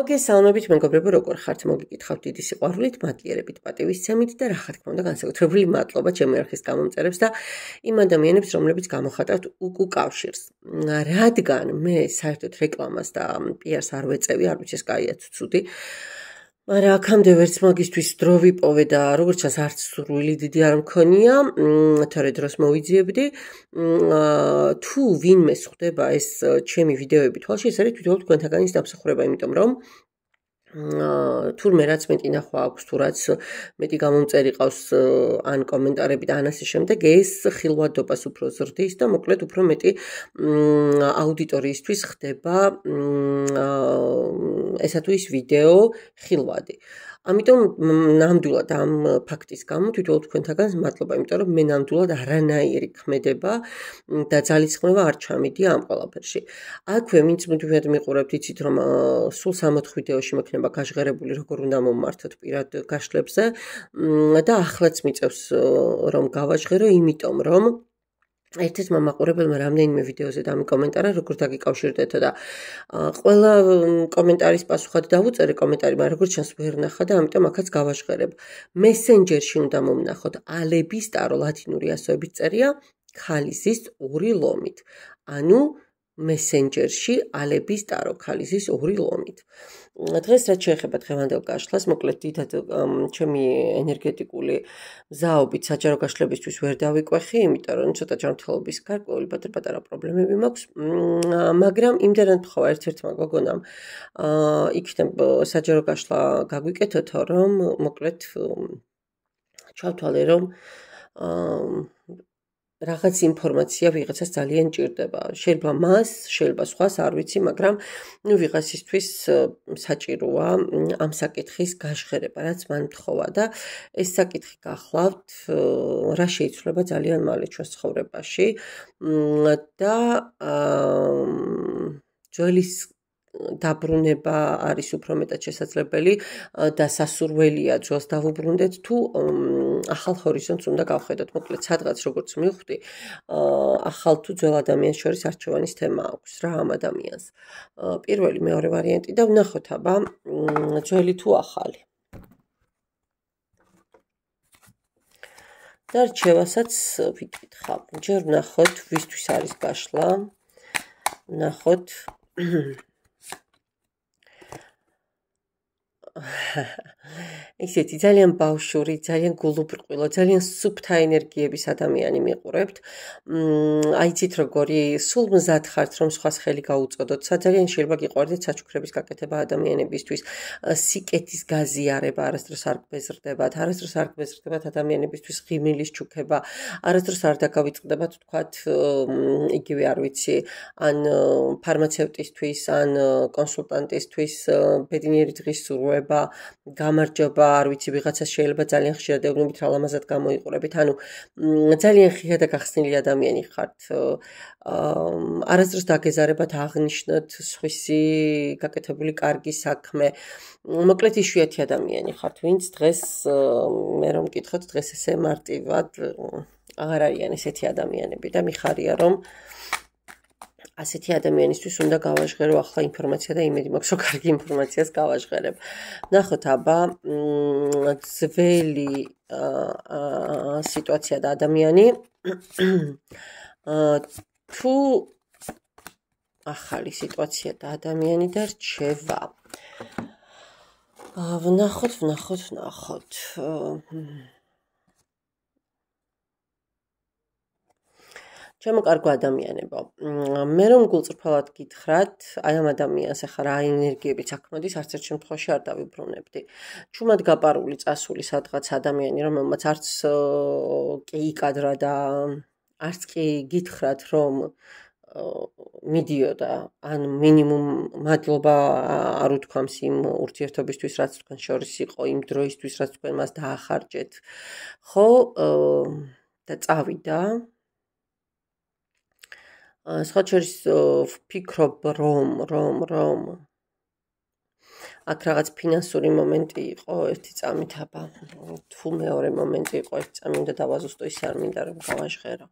მოგესალმებით მეგობრებო, როგორ ხართ? მოგიკითხავთ დიდი სიყვარულით, მადლიერებით, პატივისცემით და რა თქმა უნდა განსაკუთრებული მადლობა ჩემი არხის გამომწერებს და იმ ადამიანებს, რომლებიც გამოხატავთ უკუ კავშირს. რადგან მე საერთოდ რეკლამას და პიარს არ ვეწევი, არ ვიცი ეს კაია თუ ცუდი. მაგრამ აქამდე ვერც მაგისთვის დრო ვიპოვე და როგორც ჩანს არც სურვილი დიდი არ მქონია, თორე დროს მოვიძიებდი. თუ ვინმეს ხვდება ეს ჩემი ვიდეოები თვალში, ეს არის თვითონ თქვენთაგანის დამსახურება, იმიტომ რომ თურმე რაც მეტი ნახვა აქვს, თუ რაც მეტი გამომწერი ყავს ან კომენტარები და ან ასე შემდეგ, ეს ხილვადობას უფრო ზრდის და მოკლედ უფრო მეტი აუდიტორიისთვის ხდება ესა თუ ის ვიდეო ხილვადი. ამიტომ ნამდვილად ამ ფაქტის გამო თვითონ თქვენთაგანს მადლობა, იმიტომ რომ მე ნამდვილად არანაირი ქმედება და ძალისხმევა არ ჩამიდია ამ ყველაფერში. აქვე ვინც მუდმივად მიყურებთ, იცით რომ სულ 60 ვიდეოში მექნება გაჟღერებული, როგორ უნდა მომმართოთ პირად გაშლებზე და ახლაც მიწევს რომ გავაჟღერო, იმიტომ რომ ერთ-ერთმა მაყურებელმა რამდენიმე ვიდეოზე დამიკომენტარა, როგორ დაგიკავშირდეთო და ყველა კომენტარის პასუხად დავუწერე კომენტარი, მაგრამ როგორც ჩანს ვერ ნახა და ამიტომ აქაც გავაჟღერებ. მესენჯერში უნდა მომნახოთ ალების ტარო ლათინური ასოებით წერია ქალისის 2 ლომით. ანუ მესენჯერში ალების ტარო ქალისის 2 ლომით. დღეს რაც შეეხება დღევანდელ გაშლას, მოკლედ დიდად ჩემი ენერგეტიკული მზაობით საჯარო გაშლებისთვის ვერ დავიკვეხი, იმიტომ რომ ცოტა ჯანმრთელობის გარკვეული პატარ-პატარა პრობლემები მაქვს, მაგრამ იმდენად თქვა ერთ-ერთმა გოგონამ იქნებ საჯარო გაშლა გაგვიკეთოთო, რომ მოკლედ ჩავთვალე რომ რაღაც ინფორმაცია ვიღაცას ძალიან ჭირდება. შეიძლება მას, შეიძლება სხვას, არ ვიცი, მაგრამ ვიღაცისთვის საჭიროა ამ საკითხის გაჟღერება, რაც მან მთხოვა და ეს საკითხი გახლავთ, რა შეიცვლება ძალიან მალე ჩვენს ცხოვრებაში და ძვლის დაბრუნება არის უფრო მეტად შესაძლებელი და სასურველია ძველს დავუბრუნდეთ თუ ახალ ჰორიზონტს უნდა გავხედოთ. მოკლედ სადღაც როგორც მივხვდი, ახალ თუ ძველ ადამიანს შორის არჩევანის თემა აქვს რა ამ ადამიანს. პირველი, მეორე ვარიანტი და ვნახოთ აბა ძველი თუ ახალი. და რჩევასაც ვიკითხავ. ჯერ ვნახოთ ვისთვის არის გაშლა. ვნახოთ ისეთი ძალიან ბავშვური, ძალიან გულუბრყვილო, ძალიან სუფთა ენერგიების ადამიანი მიყურებთ. აიცით როგორი სულ მზად ხართ რომ სხვას ხელი გაუწოდოთ. ძალიან შეიძლება გიყვარდეთ საჩუქრების გაკეთება ადამიანებისთვის, სიკეთის გაზიარება, არასდროს არ გბეზრდებათ, არასდროს არ გბეზრდებათ ადამიანებისთვის ღიმილის ჩუქება, არასდროს არ დაგავიწყდებათ თქვათ იგივე არ ვიცი, ან ფარმაცევტისთვის, ან კონსულტანტისთვის ბედნიერი დღის სურვება, გამარჯობა, არ ვიცი, ვიღაცას შეიძლება ძალიან ხშირად ეუბნებით რა ლამაზად გამოიყურებით, ანუ ძალიან ღია და გახსნილი ადამიანი ხართ. არასდროს დაგეზარებათ აღნიშნოთ სხვისი გაკეთებული კარგი საქმე. მოკლედ იშვიათი ადამიანი ხართ, ვინც დღეს მე რომ მკითხოთ, დღეს ესე მარტივად აღარ არიან ესეთი ადამიანები და მიხარია რომ ასეთი ადამიანისთვის უნდა გავაჟღერო ახლა ინფორმაცია და იმედი მაქვს რომ კარგი ინფორმაციას გავაჟღერებ. ნახოთ აბა ძველი სიტუაცია და ადამიანი თუ ახალი სიტუაცია და ადამიანი და რჩევა. ვნახოთ. ჩემო კარგო ადამიანებო, მე რომ გულწრფელად გითხრათ, აი ამ ადამიანს ახლა რა ენერგიებიც აქ მოდის, არც ერთ შემთხვევაში არ დავიბრუნებდი. ჩუმად გაპარული წასული სადღაც ადამიანი, რომელმაც არც კი იკადრა და არც კი გითხრათ, რომ მიდიოდა, ან მინიმუმ მადლობა არ უთქვამს იმ ურთიერთობისთვის, რაც თქვენ შორის იყო, იმ დროისთვის, რაც თქვენ მას დაახარჯეთ. ხო, და წავიდა. სხვა შორის ვფიქრობ რომ აქ რაღაც ფინანსური მომენტი იყო ერთი წამით აბა თუ მეორე მომენტი იყო ერთი წამი უნდა დავაზუსტო ისე არ მინდა რომ გავაჟღერო.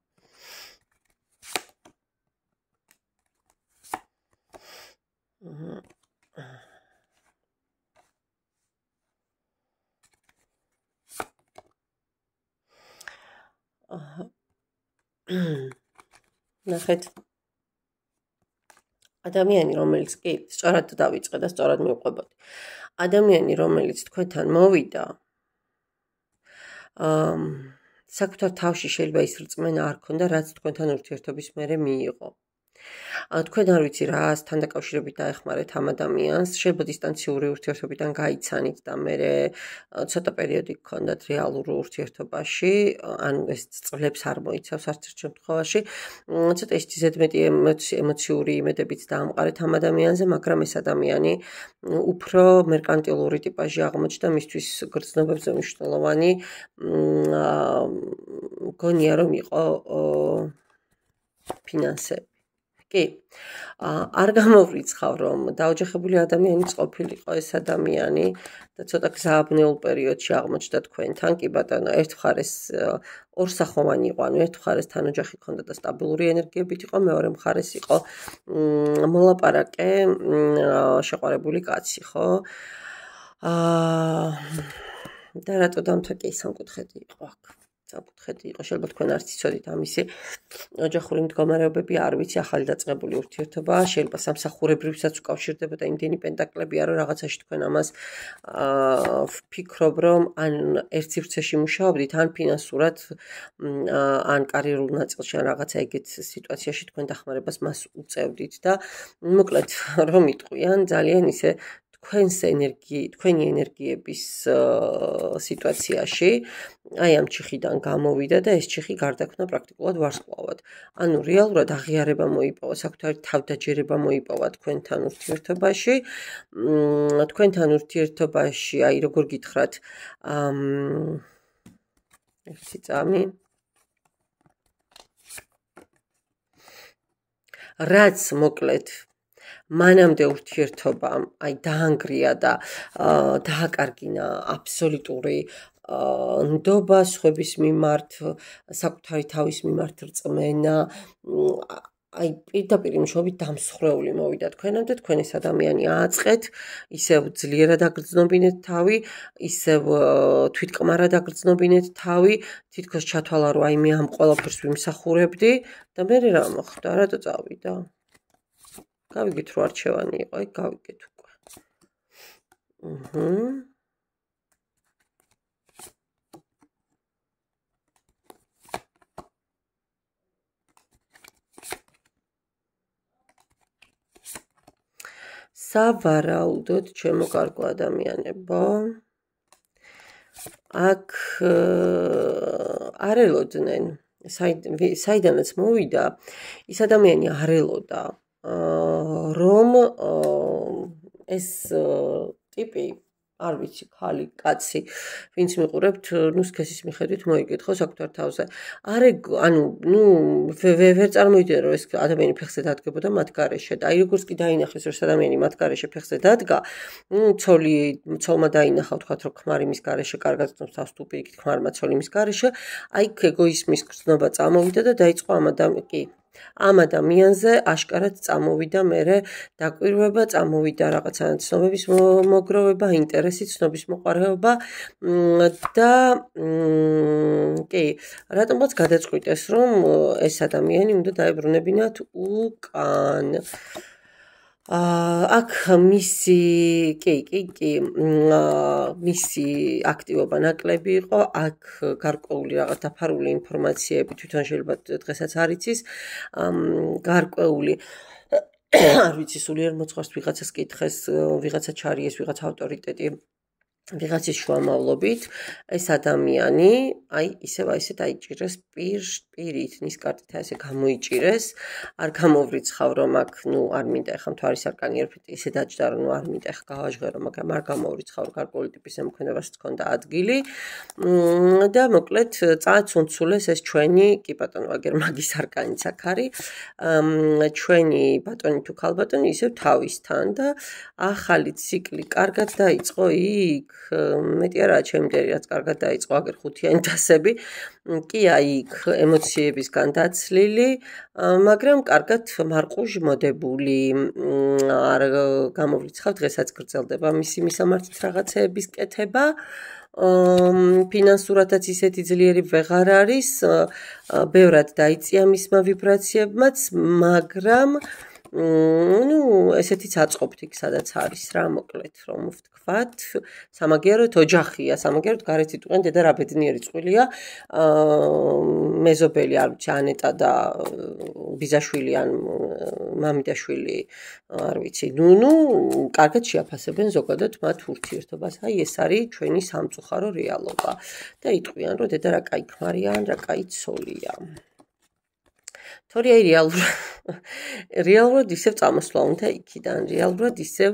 ნახეთ ადამიანი რომელიც კი სწორად დავიწყე და სწორად მივყვებოდი ადამიანი რომელიც თქვენთან მოვიდა საკუთარ თავში შეიძლება ის რწმენა არ ქონდა რაც თქვენთან ურთიერთობის მერე მიიღო თქვენ არ ვიცი რა ასთან დაკავშირებით დაეხმარეთ ამ ადამიანს შეიძლება დისტანციური ურთიერთობიდან გაიცანით და მერე ცოტა პერიოდი გქონდათ რეალურ ურთიერთობაში ანუ ეს წლებს არ მოიცავს არც ერთ შემთხვევაში ცოტა ის ზედმეტი ემოციური იმედებიც დაამყარეთ ამ ადამიანზე მაგრამ ეს ადამიანი უფრო მერკანტილური ტიპაჟი აღმოჩნდა მისთვის გრძნობებზე მნიშვნელოვანი მგონია რომ იყო ფინანსები კი არ გამოვრიცხავ რომ დაოჯახებული ადამიანიც ყოფილიყო ეს ადამიანი და ცოტა გზააბნეულ პერიოდში აღმოჩნდა თქვენთან კი ბატონო ერთ მხარეს ორსახოვანი იყო ანუ ერთ მხარეს თან ოჯახი ჰქონდა და სტაბილური ენერგიებით იყო მეორე მხარეს იყო მოლაპარაკე შეყვარებული კაცი ხო და რატო დამთაკი სამკუთხედი იყო აქ საკუთხედი იყო შეიძლება თქვენ არც იცოდით ამისი ოჯახური მდგომარეობები არ ვიცი ახალი დაწყებული ურთიერთობა შეიძლება სამსახურებრივსაც უკავშირდებოდა იმდენი პენტაკლებია რომ რაღაცაში თქვენ ამას ვფიქრობ რომ ან ერთ სივრცეში მუშაობდით ან ფინანსურად ან კარიერულ ნაწილში ან რაღაცა ეგეთ სიტუაციაში თქვენ დახმარებას მას უწევდით და მოკლედ რომ იტყვიან ძალიან ისე თქვენი ენერგიების სიტუაციაში აი ამ ჩიხიდან გამოვიდა და ეს ჩიხი გარდაქმნა პრაქტიკულად ვარსკვლავად. ანუ რეალურად აღიარება მოიპოვა, საკუთარი თავდაჯერება მოიპოვა თქვენთან ურთიერთობაში. თქვენთან ურთიერთობაში, აი როგორ გითხრათ, ერთი წამი რაც მოკლედ მანამდე ურთიერთობამ აი დაანგრია და დააკარგინა აბსოლუტური ნდობა სხვების მიმართ, საკუთარი თავის მიმართ რწმენა, აი პირდაპირ მშობით დამსხრეული მოვიდა თქვენამდე, თქვენ ეს ადამიანი ააწყეთ, ისევ ძლიერად აგრძნობინეთ თავი, ისევ თვითკმარად აგრძნობინეთ თავი, თითქოს ჩათვალა რომ აი მე ამ ყველაფერს ვიმსახურებდი და მე რა მოხდა, რატო წავიდა? გავიგეთ რო არჩევანი იყო, აი გავიგეთ უკვე. სავარაუდოდ, ჩემო კარგო ადამიანებო, აქ არ ელოდნენ, საიდანაც მოვიდა, ის ადამიანი არ ელოდა, რომ ეს ტიპი არ ვიცი, ხალი, კაცი, ვინც მიყურებთ, ნუ სქესის მიხედვით მოიგეთ ხო საკუთარ თავზე. ანუ, ვერ წარმოვიდგინე, რომ ეს ადამიანი ფეხზე დადგებოდა მათ გარეშე და აი როგორც კი დაინახეს, რომ ეს ადამიანი მათ გარეშე ფეხზე დადგა, ცოლმა დაინახა, ვთქვათ, რომ ქმარი მის გარეშე კარგად გრძნობს თავს თუ პირიქით ქმარმა ცოლი მის გარეშე, აი ეგოიზმის გრძნობა წამოვიდა და დაიწყო ამ ადამიანზე აშკარად წამოვიდა მერე დაკვირვება, წამოვიდა რაღაცა ცნობების მოგროვება, ინტერესი, ცნობის მოყარეობა და კი, რატომაც გადაწყვიტეს, რომ ეს ადამიანი უნდა დაებრუნებინათ უკან. აქ მისი აქტივობა ნაკლები იყო, აქ გარკვეული რაღაც დაფარული ინფორმაციები თვითონ შეიძლება დღესაც არ იცის, გარკვეული არ ვიცი სულიერ მოძღვარს ვიღაცას კითხეს, ვიღაცა ჩარიეს, ვიღაცა ავტორიტეტი ვიღაცის შუამავლობით ეს ადამიანი აი ისევ ისე დაიჭირეს პირით ნისკარტით ესე გამოიჭირეს არ გამოვრიცხავ რომ აქ არ მინდა ახლა მთვარის არკანი ერთ ისე დაჯდა რომ არ მინდა ახლა გავაჟღერო მაგრამ არ გამოვრიცხავ რომ გარკვეული ტიპის ემოქმედებასაც ჰქონდა ადგილი და მოკლედ წააცუნცულეს ეს ჩვენი კი ბატონო აგერ მაგის არკანიც აქ არის ჩვენი ბატონი თუ ქალბატონი ისევ თავისთან და ახალი ციკლი კარგად დაიწყო იქ მეტი არაა ჩემი მტერი, რაც კარგად დაიწყო აგერ ხუთიანი დასები, კი აი იქ ემოციებისგან დაცლილი, მაგრამ კარგად მარყუჟმოდებული, არ გამოვლიცხავ, დღესაც გრძელდება მისი მისამართით რაღაცეების კეთება. ფინანსურადაც ისეთი ძლიერი ვეღარ არის, ბევრად დაიწია მისმა ვიბრაციებმაც, მაგრამ ну, ესეთიც აწყობთ იქ, სადაც არის რა, მოკლედ, რომ ვთქვათ, სამაგიეროდ ოჯახია, სამაგიეროდ გარეთ იტყვიან, დედა რა ბედნიერი წყვილია, მეზობელი, არ ვიცი, ანეტა და ბიზაშვილი ან მამიდაშვილი, არ ვიცი, ნუნუ, კარგად შეაფასებენ ზოგადად მათ ურთიერთობას. აი, ეს არის ჩვენი სამწუხარო რეალობა და იტყვიან, რომ დედა რა კაი ქმარია, ან რა კაი ცოლია. თორე აი რეალურად ისევ წამოსვლა უნდა იქიდან, რეალურად ისევ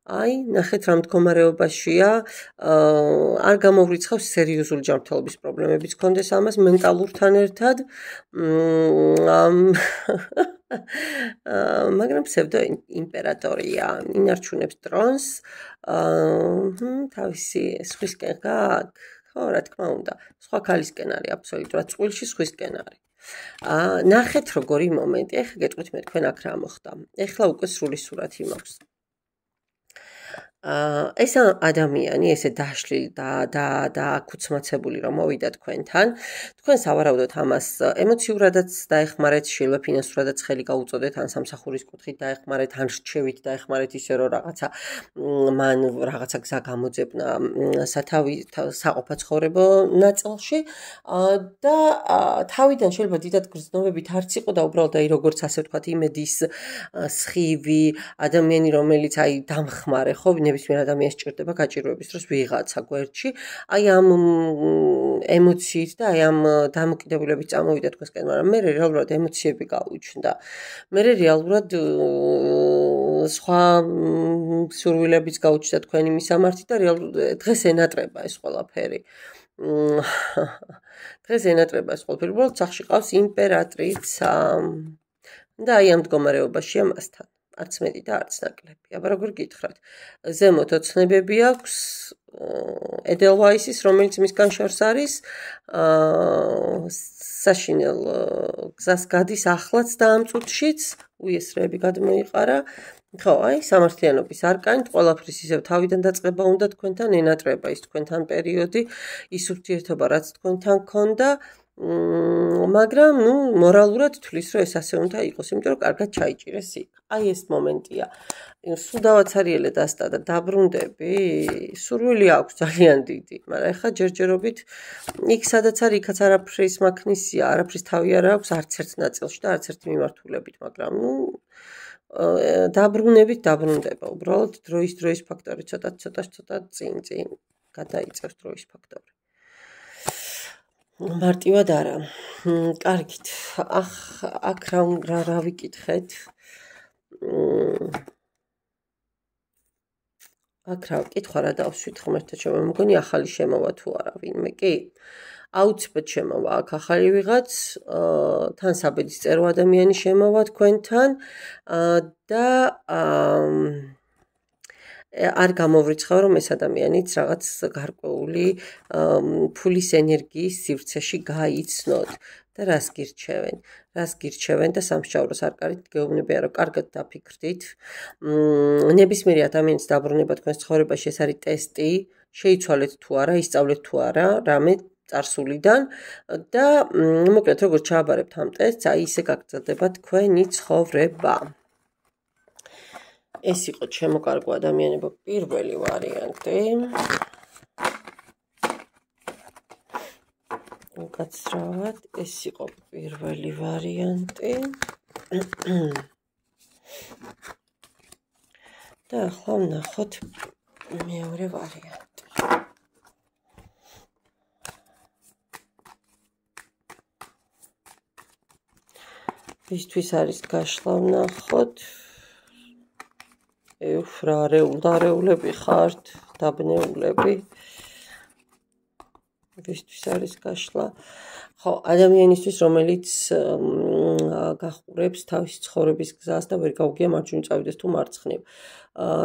აი, ნახეთ რა მდგომარეობაშია, არ გამოვრიცხავს სერიოზული ჯანმრთელობის პრობლემებიც ქონდეს ამას მენტალურთან ერთად, მაგრამ ფსევდო იმპერატორია, ინარჩუნებს ტრონს, თავისი სხვისკენ გააქვს, ხო, რა თქმა უნდა, სხვა ქალისკენ არის აბსოლუტურად, წყვილში სხვისკენ არის. ნახეთ როგორი მომენტი, ეხლა გეტყვით მე თქვენ აქ რა მოხდა. ეხლა უკვე სრული სურათი მაქვს. ეს ადამიანი ესე დაშლილი და აკუცმაცებული რომ მოვიდა თქვენთან, თქვენ სავარაუდოდ ამას ემოციურადაც დაეხმარეთ, შეიძლება ფინანსურადაც ხელი გაუწოდეთ, ან სამსახურის კუთხით დაეხმარეთ, ან რჩევით დაეხმარეთ ისე რომ რაღაცა მან რაღაცა გზა გამოძებნა სათავი საყოფაცხოვრებო ნაწილში და თავიდან შეიძლება დიდად გრძნობებით არც იყო და უბრალოდ აი როგორც ასე ვთქვათ იმედის სხივი ადამიანი რომელიც აი დამხმარე ხო ნებისმიერ ადამიანს ჭირდება გაჭირვების დროს ვიღაცა გვერდში, აი ამ ემოციით და აი ამ დამოკიდებულებით წამოვიდა თქვენსკენ, მაგრამ მე რეალურად ემოციები გაუჩნდა. მე რეალურად სხვა სურვილებიც გაუჩნდა თქვენი მისამართი და რეალურად დღეს ენატრება ეს ყველაფერი. დღეს ენატრება ეს ყველაფერი, უბრალოდ სახში ყავს იმპერატრიცა და აი ამ მდგომარეობაშია მასთან. არც მეტი და არც ნაკლები. აბა როგორ გითხრათ, ზემოთ ოცნებები აქვს ედელვაისის, რომელიც მისგან შორს არის, საშინელ გზას გადის ახლაც და ამ წუთშიც, უესრეები გადმოიყარა. ხო, აი, სამართლიანობის არკანით ყველაფრის ისევ თავიდან დაწყება უნდა თქვენთან ენატრება ის თქვენთან პერიოდი, ის ურთიერთობა რაც თქვენთან ქონდა, მაგრამ, ну, მორალურად თulis, რომ ეს ასე უნდა იყოს, იმიტომ რომ კარგად ჩაიჭირეს იქ. აი ეს მომენტია. სულ დავაცარიელე დასტა და დაბრუნდები, სურვილი აქვს ძალიან დიდი, მაგრამ ეხლა ჯერჯერობით იქ სადაც არის, იქაც არაფრის მაქნისია, არაფრის თავი არ აქვს არც ერთ ნაწილში და არც ერთი მიმართულებით, მაგრამ, ну, დაბრუნებით დაბრუნდება. უბრალოდ დროის ფაქტორი ცოტა წინ გადაიწევს დროის ფაქტორი. მარტივად არა. კარგით. აქ რა ვიკითხეთ? აქ რა კითხვა რა დავსვით ღმერთო ჩემო, მგონი ახალი შემოვა თუ არა ვინმე, კი? აუცილებლად შემოვა აქ ახალი ვიღაც, თან საბედის წერო ადამიანი შემოვა თქვენთან და არ გამოვრიცხავ რომ ეს ადამიანიც რაღაც გარკვეული ფულის ენერგიის სივრცეში გაიცნოთ და რას გირჩევენ და სამსჯავროს არ კარით გეუბნებიან რომ კარგად დაფიქრდით. ნებისმიერი ადამიანის დაბრუნება თქვენს ცხოვრებაში ეს არის ტესტი, შეიცვალეთ თუ არა, ისწავლეთ თუ არა, რამე წარსულიდან და მოკლედ როგორც ჩააბარებთ ამ ტესტს, აი ისე გაგრძელდება თქვენი ცხოვრება. ეს იყო ჩემო კარგო ადამიანებო პირველი ვარიანტი. უკაცრავად, ეს იყო პირველი ვარიანტი. და ახლა ვნახოთ მეორე ვარიანტი. ვისთვის არის გაშლა ვნახოთ. ეუფრა რეულები ხართ, დაბნეულები. ვისთვის არის გაშლა? ხო, ადამიანისთვის, რომელიც გახურებს თავისი ცხოვრების გზას და ვერ გაუგია მარჯვნივ წავიდეს თუ მარცხნივ.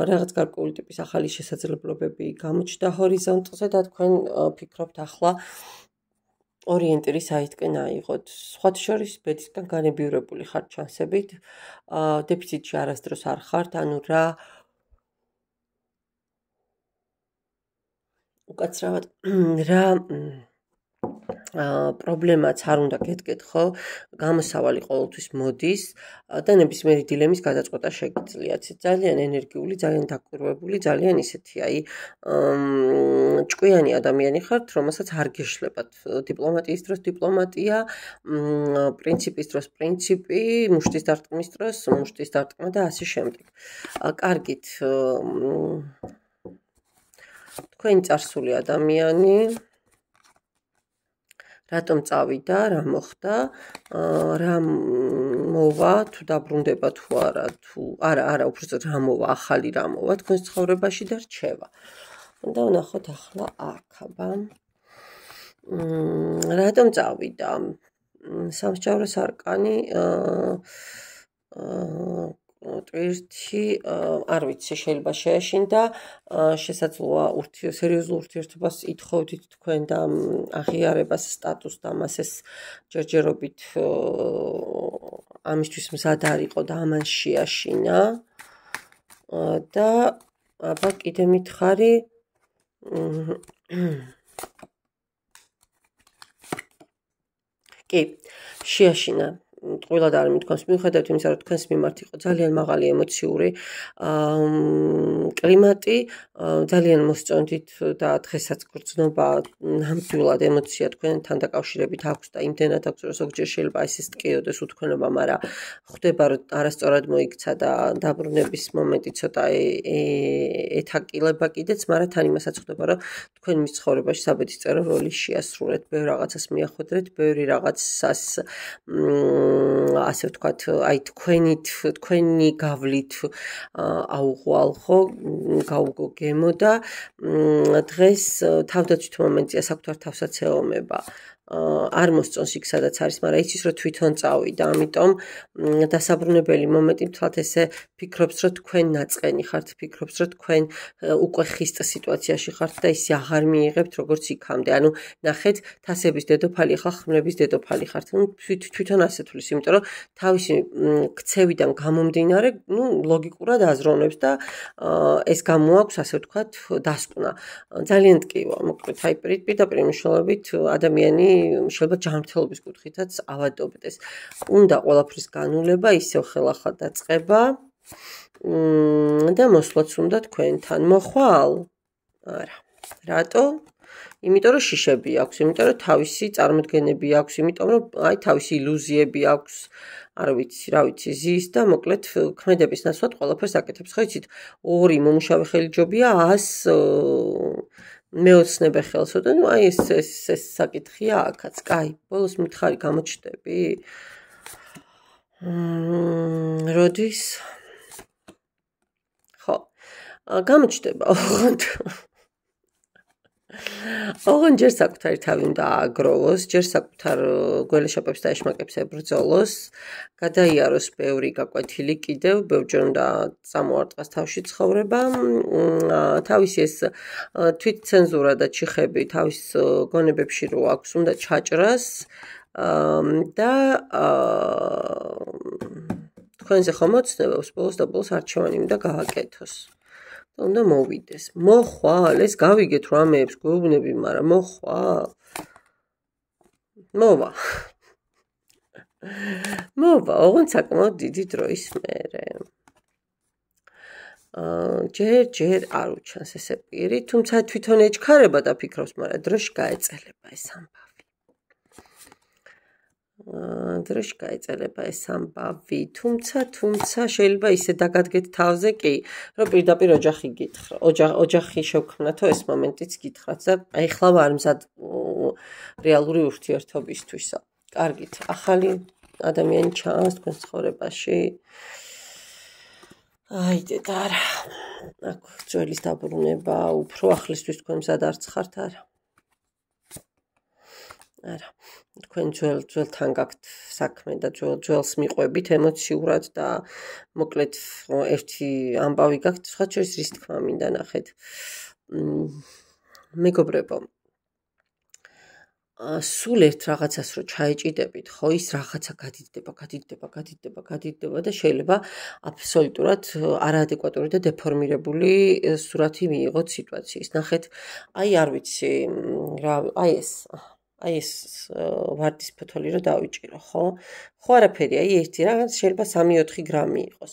რაღაც გარკვეული ტიპის ახალი შესაძლებლობები გამოჩნდა ჰორიზონტზე და თქვენ ფიქრობთ ახლა ორიენტირი საითკენ აიღოთ. სხვათა შორის ბედისგან განებივრებული ხართ შანსებით, დეფიციტში არასდროს არ ხართ, ანუ რა უკაცრავად რა პრობლემაც არ უნდა გეტკითხო, გამოსავალი ყოველთვის მოდის და ნებისმიერი დილემის გადაწყვეტა შეგიძლიათ. ძალიან ენერგიული, ძალიან დაკვირვებული, ძალიან ისეთი, აი, ჭკვიანი ადამიანი ხართ, რომელსაც არ გეშლებათ დიპლომატიის დროს დიპლომატია, პრინციპის დროს პრინციპი, მუშტის დარტყმის დროს მუშტის დარტყმა და ასე შემდეგ. კარგით. თქვენი წარსული ადამიანი რატომ წავიდა, რა მოხდა, რა მოვა, თუ დაბრუნდება თუ არა, არა, უბრალოდ რა მოვა, ახალი რა მოვა თქვენს ცხოვრებაში და რჩება. და ვნახოთ ახლა აქ, აბა. რატომ წავიდა? სამსჯავროს არკანი ტვირთი, არ ვიცი, შეიძლება შეეშინდა, შესაძლოა სერიოზულ ურთიერთობას ითხოვდით თქვენ და აღიარებას სტატუსს და მას ეს ჯერჯერობით ამისთვის მზად არ იყო და ამან შეაშინა და აბა კიდე მითხარი კი, შეაშინა. Ყველად არ მithქვამს, მიუხედავად იმისა, რომ თქვენს მიმართ იყო ძალიან მაღალი ემოციური კლიმატი, ძალიან მოსწონდით და დღესაც გრძნობა ნამდვილად ემოცია თქვენთან დაკავშირებით აქვს და იმდენად აქვს, რომ ზოგჯერ შეიძლება ეს ტკიოდეს უთქვენობა, მაგრამ ხვდება, რომ არასწორად მოიქცა და დაბრუნების მომენტი ცოტა ეთაკილება კიდეც, მაგრამ თან იმასაც ხვდება, რომ თქვენ მის ცხოვრებაში საბედისწერო როლი შეასრულეთ, ბევრ რაღაცას მიახვედრეთ, ბევრი რაღაცას ასე ვთქვათ, აი თქვენი გავლით აუღვალ ხო, გაუგო გემო და დღეს თავდაცვით მომენტია საკუთარ თავსაც ეომება. არ მოსწონს იქ სადაც არის, მაგრამ იცის რომ თვითონ წავიდა, ამიტომ დასაბრუნებელი მომენტი მთლად ესე ფიქრობს, რომ თქვენ ნაწყენი ხართ, ფიქრობს, რომ თქვენ უკვე ხისტ სიტუაციაში ხართ და ისე აღარ მიიღებთ როგორც იქამდე. ანუ ნახეთ, თასების დედოფალი ახლა ხმლების დედოფალი ხართ. თვითონ ასე თulis, იმიტომ რომ თავისი ქცევიდან გამომდინარე, ლოგიკურად აზროვნებს და ეს გამოაქვს, ასე ვთქვათ, დასკვნა. ძალიან ტკივა, მოკლედ, აი პირდაპირ მნიშვნელობით ადამიანი შეიძლება ჯანმრთელობის კუთხითაც ავადობდეს. უნდა ყველაფრის განულება, ისევ ხელახლა დაწყება და მოსვლაც უნდა თქვენთან. მოხვალ? არა. რატო? იმიტომ რომ შიშები აქვს, იმიტომ რომ თავისი წარმოდგენები აქვს, იმიტომ რომ აი თავისი ილუზიები აქვს, არ ვიცი, რა ვიცი, ზის და მოკლედ ქმედების ნაცვლად ყველაფერს აკეთებს. ხო იცით, ორი მომუშავე ხელი ჯობია 100 მეოცნებე ხელსო და აი ეს საკითხია აქაც. კაი, ბოლოს მითხარი გამოჩნდები? როდის? ხო. გამოჩნდება, ოღონდ ჯერ საკუთარი თავი უნდა ააგროვოს, ჯერ საკუთარ გველეშაპებს და ეშმაკებს ებრძოლოს, გადაიაროს ბევრი გაკვეთილი კიდევ, ბევრჯერ უნდა წამოარტყას თავში ცხოვრება, თავისი ეს თვითცენზურა და ჩიხები თავის გონებებში რო აქვს, უნდა ჩაჭრას და თქვენზე ხომ ოცნებობს ბოლოს და ბოლოს არჩევანი უნდა გააკეთოს. უნდა მოვიდეს. მოხვალ, ეს გავიგეთ რამეებს გვეუბნები, მაგრამ მოხვალ. მოვა. ოღონდ საკმაოდ დიდი დროის მერე. ჯერ არ უჩანს ესე პირი, თუმცა თვითონ ეჩქარება და ფიქრობს, მაგრამ დროში გაეწელება ეს ამბავი. დროში გაეწელება ეს ამბავი, თუმცა შეიძლება ისე დაგადგეთ თავზე კი, რომ პირდაპირ ოჯახი გითხრა, ოჯახი შევქმნათო ეს მომენტიც გითხრათ და აი ხლა ვარ მზად რეალური ურთიერთობისთვისა. კარგით, ახალი ადამიანი ჩანს თქვენ ცხოვრებაში. აიდე და არა. აქ ძველის დაბრუნება, უფრო ახლისთვის თქვენ მზად არც ხართ არა. არა, თქვენ ძველთან გაქვთ საქმე და ძველს მიყვებით ემოციურად და მოკლედ ერთი ამბავი გაქვთ, სხვა შორის რის თქმა მინდა ნახეთ. მეგობრებო, სულ ერთ რაღაცას რო ჩაეჭიდებით, ხო, ის რაღაცა გადიდდება და შეიძლება აბსოლუტურად არაადეკვატური და დეფორმირებული სურათი მიიღოთ სიტუაციის. ნახეთ, არ ვიცი, რა, აი ეს ვარდის ფოთოლი რო დავიჭირო, ხო? ხო არაფერი, ერთი რაღაც შეიძლება 3-4 გრამი იყოს.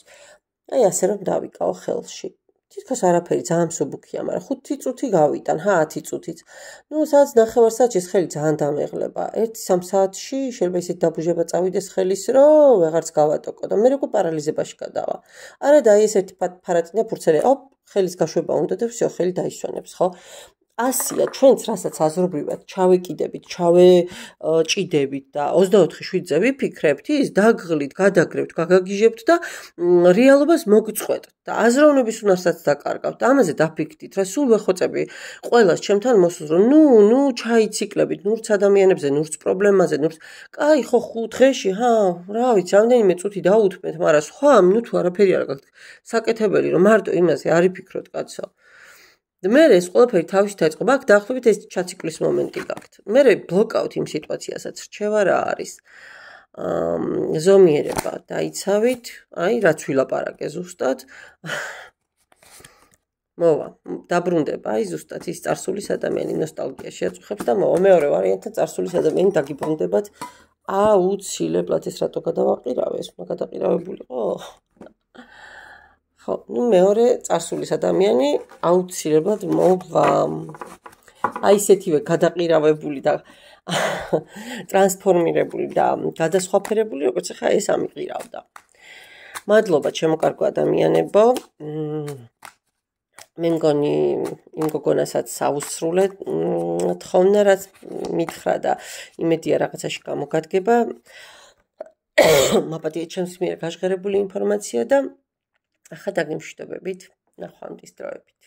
ასე რომ დავიკაო ხელში. თითქოს არაფერი, ძალიან მსუბუქია, მაგრამ 5 წუთი გავიტან, 10 წუთიც. სადაც 9 საათში ხელი ძალიან დამეღლება. 1-3 საათში შეიძლება ისეთ დაბუჟება წავიდეს ხელის, რომ ვეღარც გავატოკო და მე როგორ პარალიზებაში გადავა. არა და ეს ერთი ფარატინა ფურცელი, ხელის გაშვება უნდა და всё, ხელი დაისვენებს, ხო? ასია ჩვენც რასაც აზრობრივად ჩავეკიდებით, ჩავეჭიდებით და 24/7-ზე ვიფიქრებთ, ის დაგღლით, გადაგრევთ, გაგაგიჟებთ და რეალობას მოგწყვეტთ და აზროვნების უნარსაც დაკარგავთ. ამაზე დაფიქრდით, რა სულ ვეხოწები ყველას ჩემთან მოსულს, რომ ნუ ჩაიციკლებით, ნურც ადამიანებზე, ნურც პრობლემაზე, ნურც კაი ხო 5 დღეში, რა ვიცი, რამდენიმე წუთი დაუთმეთ, მაგრამ სხვა თუ არაფერი არ გაქვთ საკეთებელი, რომ მარტო იმაზე არ იფიქროთ, კაცო. მე ეს ყველაფერი თავში დაიწყება, აქ დაახლოებით ეს ჩაციკლის მომენტი გაქვთ. მე ბლოკავთ იმ სიტუაციასაც, რჩევა რა არის. ზომიერება დაიცავით, რაც ვილაპარაკე ზუსტად. მოვა, დაბრუნდება, ზუსტად ის წარსულის ადამიანი ნოსტალგია შეაწუხებს და მოვა. მეორე ვარიანტად წარსულის ადამიანი დაგიბრუნდებათ. აუცილებლად ეს რატო გადავაყირავე, ეს უნდა გადაყირავებულიყო. ხო, მეორე წარსულის ადამიანი აუცილებლად მოვა. ისეთივე გადაყირავებული და ტრანსფორმირებული და გადასხვაფერებული, როგორც ახლა ეს ამიყირავდა. მადლობა ჩემო კარგო ადამიანებო. მე მგონი იმ გოგონასაც აუსრულე თხოვნა, რაც მითხრა და იმედია რაღაცაში გამოგადგება. მაპატია ჩემს მიერ გაჟღერებული ინფორმაცია და ახლა დაგემშვიდობებით, ნახვამდის დროებით.